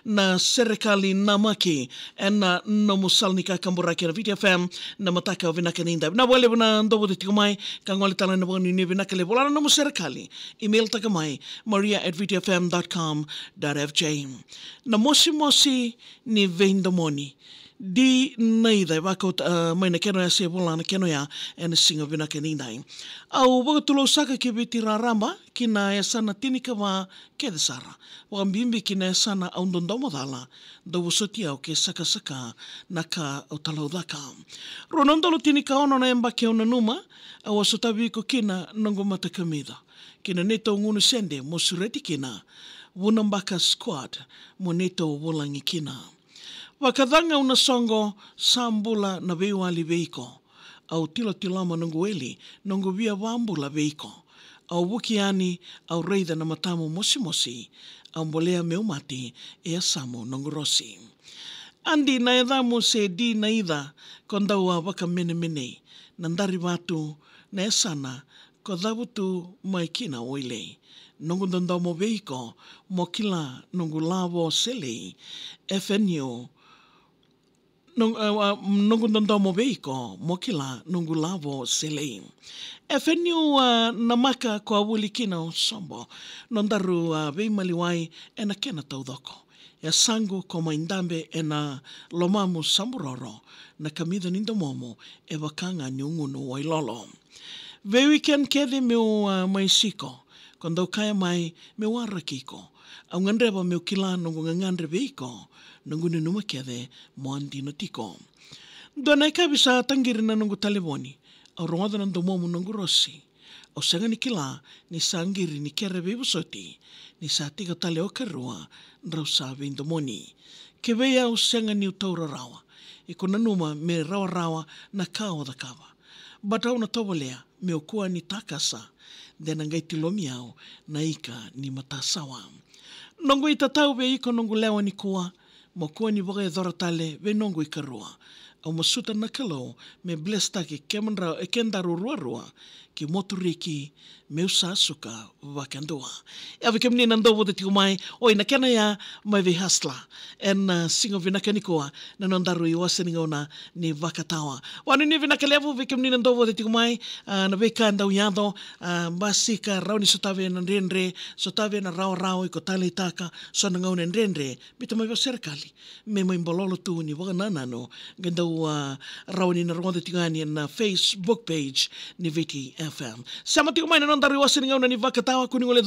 na serikali namaki na nomusalnika kamburaki na VTFM na mataka vinakaninda na wale na ndobo de tikumai kangwali tala na boni ni vinakale bola na serikali email takamai maria@vtfm.com.fj na mosi ni vendomoni di naida bakot mai na keno ya se bola na keno ya en singa vinakaninda au bagatulo saka kibitira ramba kina ya sana tinika wa kedesara wa mbimbi kina ya sana au ndondomo dala do wusotia o ke saka naka o talaudaka ronondolo tinika ono na emba ke ona numa au asotabi ko kina nongo matakamida kina neto ngunu sende mosureti kina wunambaka squad moneto wolangi kina wakadhanga una songo sambula na veiwali veiko au tilama nongo eli nongo via wambula veiko au wukiani au reida na matamu mosi au mbolea meumati e asamo nongorosi. Andi na edhamu se di na idha kondaua waka mene nandari watu na esana kodhabutu maikina oile. Nongo ndomo veiko mokila nongo lavo sele FNU nongo ndomo veiko mokila nongo lavo sele. FNU namaka kwa wulikina sombo nondaru veimaliwai ena kena taudoko. Ya sangu koma indambe ena lomamu samburoro na kamida nindomomo e wakanga nyungunu wailolo. Ve weekend kede meu maisiko kondo kaya mai meu arakiko. Au ngandreba meu kila nungu ngandre veiko nungu ninuma kede moandi notiko. Dona eka bisa tangirina nungu taleboni. Au rongoda nandomomo nungu rosi. Au sanga ni kila ni sangiri ni kere vivusoti. Ni sa tiga tale o karua ndrau sa vindomoni. Kewea au sanga ni utaura rawa. Iko nanuma me rawa na kao da kawa. Batau na tobolea me okua ni takasa. Dena ngai tilomi au na ika ni matasawa. Nongo itatau be iko nongo lewa ni kua. Mokua ni waga e dhoratale ve nongo ikarua. Au masuta na kalau me blesta ki kemanra e kendaru ruarua ki moturiki me usasuka wakandua. Ave kemni nandovo de tikumai oi na kena ya mai ve hasla en singo vinakanikoa na nandaru i waseningona ni wakatawa. Wanu ni vinakalevu ve kemni nandovo de tikumai na ve kanda uyado basika rauni sotave na renre sotave na rao iko tale itaka so na ngaune renre bita mai serikali me mai mbololo tu ni wakananano ganda rauni na rongo de tingani na Facebook page ni VTFM. Sama tikumai na nandaru i waseningona ni wakatawa kuningole